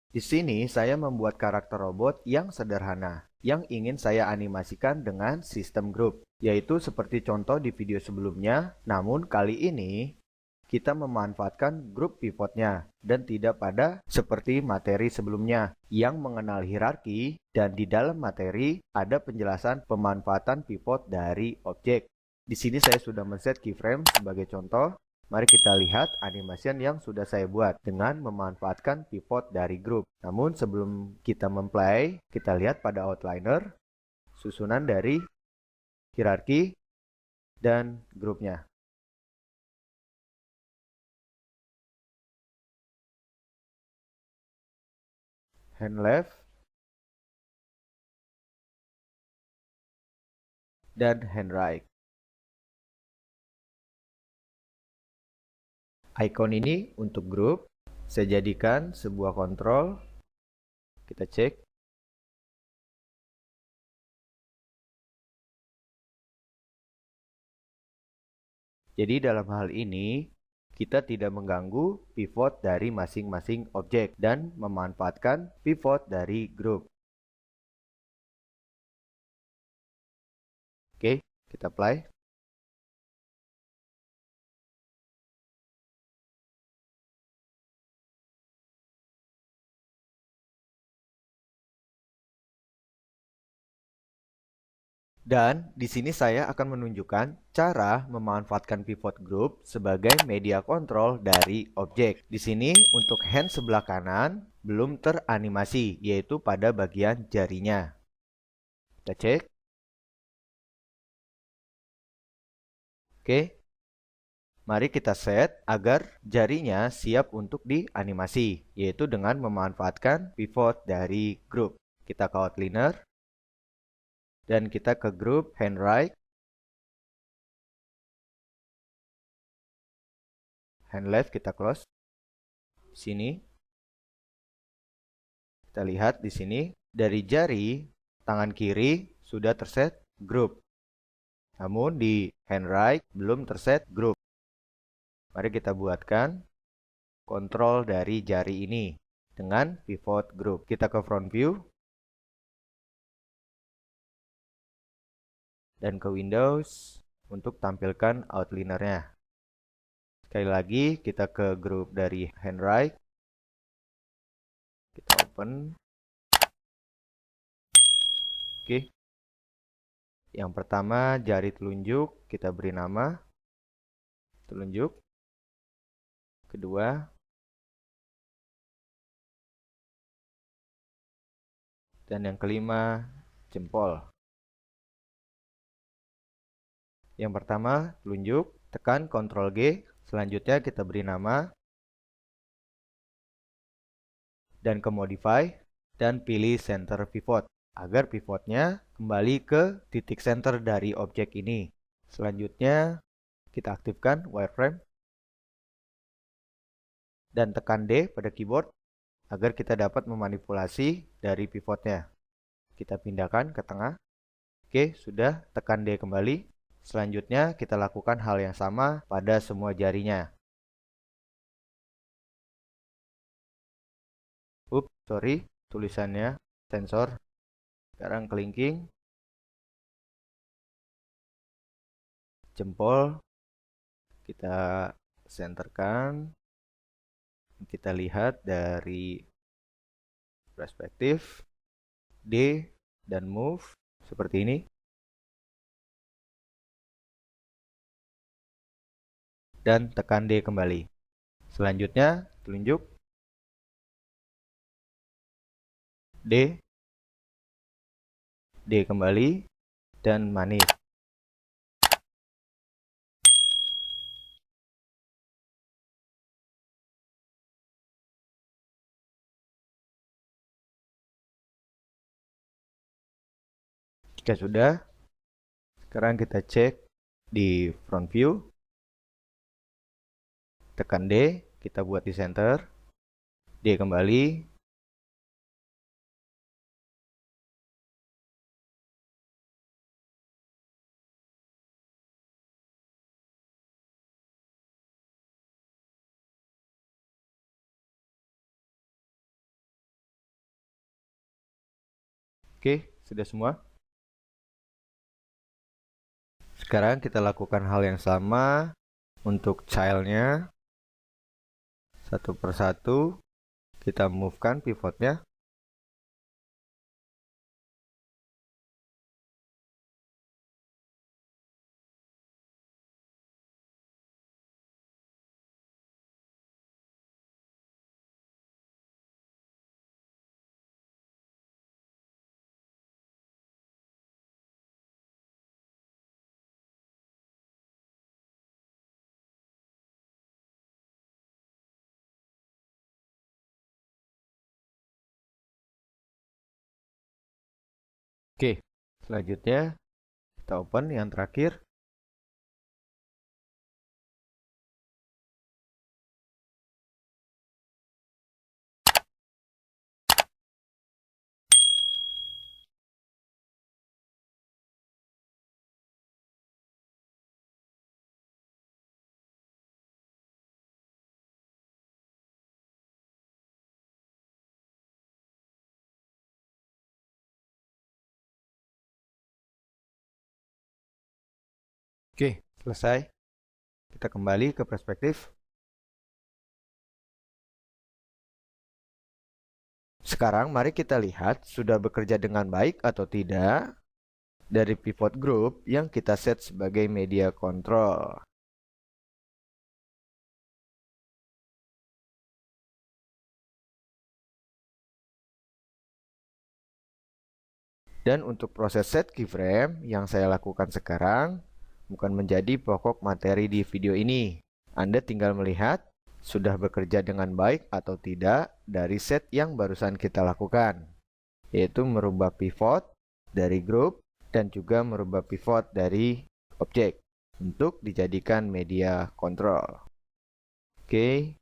Di sini saya membuat karakter robot yang sederhana, yang ingin saya animasikan dengan sistem grup, yaitu seperti contoh di video sebelumnya, namun kali ini kita memanfaatkan grup pivotnya dan tidak pada seperti materi sebelumnya yang mengenal hierarki dan di dalam materi ada penjelasan pemanfaatan pivot dari objek. Di sini saya sudah men-set keyframe sebagai contoh. Mari kita lihat animasi yang sudah saya buat dengan memanfaatkan pivot dari grup. Namun sebelum kita memplay, kita lihat pada outliner susunan dari hierarki dan grupnya. Hand left dan hand right. Icon ini untuk grup, saya jadikan sebuah kontrol. Kita cek. Jadi dalam hal ini, kita tidak mengganggu pivot dari masing-masing objek dan memanfaatkan pivot dari grup. Oke, kita play. Dan di sini saya akan menunjukkan cara memanfaatkan pivot group sebagai media kontrol dari objek. Di sini untuk hand sebelah kanan belum teranimasi, yaitu pada bagian jarinya. Kita cek. Oke. Mari kita set agar jarinya siap untuk dianimasi, yaitu dengan memanfaatkan pivot dari group. Kita ke outliner dan kita ke grup hand right. Hand left kita close. Sini. Kita lihat di sini dari jari tangan kiri sudah terset group. Namun di hand right belum terset group. Mari kita buatkan kontrol dari jari ini dengan pivot group. Kita ke front view dan ke Windows untuk tampilkan outlinernya. Sekali lagi kita ke grup dari hand right. Kita open. Oke. Yang pertama jari telunjuk kita beri nama telunjuk. Kedua dan yang kelima jempol. Yang pertama telunjuk, tekan Ctrl G, selanjutnya kita beri nama dan ke modify dan pilih center pivot agar pivotnya kembali ke titik center dari objek ini. Selanjutnya kita aktifkan wireframe dan tekan D pada keyboard agar kita dapat memanipulasi dari pivotnya. Kita pindahkan ke tengah. Oke, sudah, tekan D kembali. Selanjutnya kita lakukan hal yang sama pada semua jarinya. Sorry, tulisannya sensor. Sekarang kelingking. Jempol. Kita senterkan. Kita lihat dari perspektif D dan move seperti ini. Dan tekan D kembali. Selanjutnya telunjuk D, D kembali, dan manis. Jika sudah, sekarang kita cek di front view. Tekan D, kita buat di center. D kembali. Oke, sudah semua. Sekarang kita lakukan hal yang sama untuk child-nya. Satu persatu kita move-kan pivotnya. Oke, selanjutnya kita open yang terakhir. Oke, selesai. Kita kembali ke perspektif. Sekarang mari kita lihat sudah bekerja dengan baik atau tidak dari pivot group yang kita set sebagai media control. Dan untuk proses set keyframe yang saya lakukan sekarang bukan menjadi pokok materi di video ini. Anda tinggal melihat sudah bekerja dengan baik atau tidak dari set yang barusan kita lakukan, yaitu merubah pivot dari grup dan juga merubah pivot dari objek untuk dijadikan media control. Oke.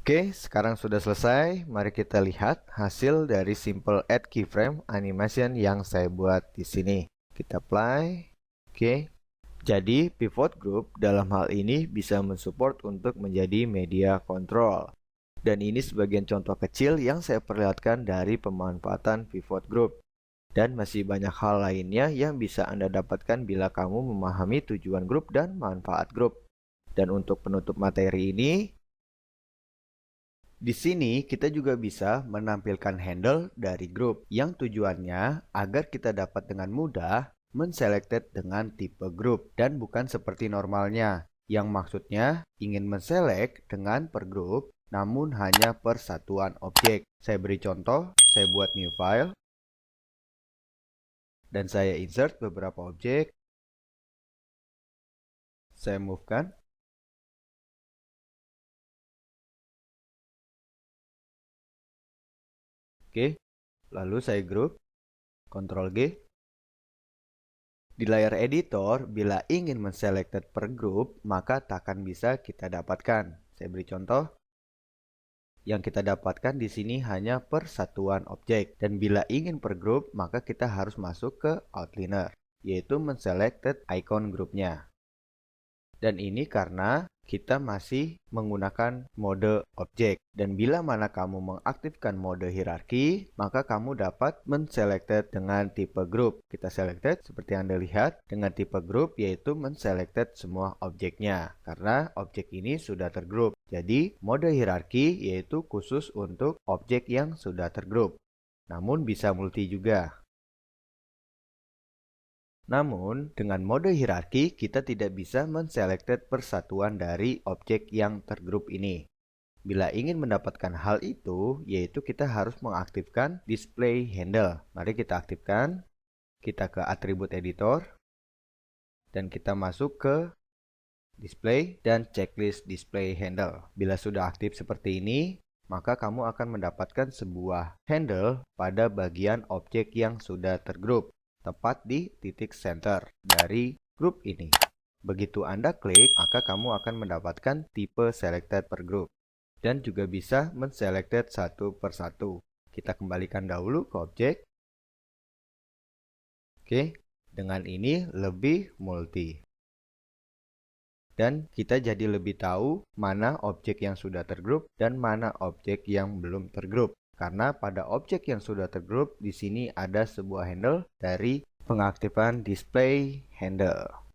Oke, sekarang sudah selesai. Mari kita lihat hasil dari simple add keyframe animation yang saya buat di sini. Kita apply. Oke. Jadi, pivot group dalam hal ini bisa mensupport untuk menjadi media control. Dan ini sebagian contoh kecil yang saya perlihatkan dari pemanfaatan pivot group. Dan masih banyak hal lainnya yang bisa Anda dapatkan bila kamu memahami tujuan grup dan manfaat grup. Dan untuk penutup materi ini, di sini kita juga bisa menampilkan handle dari grup yang tujuannya agar kita dapat dengan mudah menselected dengan tipe grup dan bukan seperti normalnya yang maksudnya ingin menselect dengan per grup namun hanya per satuan objek. Saya beri contoh, saya buat new file dan saya insert beberapa objek. Saya move-kan. Oke, lalu saya group, Ctrl G. Di layar editor, bila ingin menselected per group, maka tak akan bisa kita dapatkan. Saya beri contoh, Yang kita dapatkan di sini hanya persatuan objek, dan bila ingin per grup, maka kita harus masuk ke outliner, yaitu menselected icon grupnya. Dan ini karena kita masih menggunakan mode objek. Dan bila mana kamu mengaktifkan mode hierarki, maka kamu dapat menselected dengan tipe grup. Kita selected seperti yang Anda lihat dengan tipe grup, yaitu menselected semua objeknya. Karena objek ini sudah tergrup. Jadi mode hierarki yaitu khusus untuk objek yang sudah tergrup. Namun bisa multi juga. Namun, dengan mode hierarki, kita tidak bisa menselected persatuan dari objek yang tergrup ini. Bila ingin mendapatkan hal itu, yaitu kita harus mengaktifkan display handle. Mari kita aktifkan. Kita ke atribut editor. Dan kita masuk ke display dan checklist display handle. Bila sudah aktif seperti ini, maka kamu akan mendapatkan sebuah handle pada bagian objek yang sudah tergrup, tepat di titik center dari grup ini. Begitu Anda klik, maka kamu akan mendapatkan tipe selected per group. Dan juga bisa menselected satu per satu. Kita kembalikan dahulu ke objek. Oke, dengan ini lebih multi. Dan kita jadi lebih tahu mana objek yang sudah tergrup dan mana objek yang belum tergrup. Karena pada objek yang sudah tergrup, di sini ada sebuah handle dari pengaktifan display handle.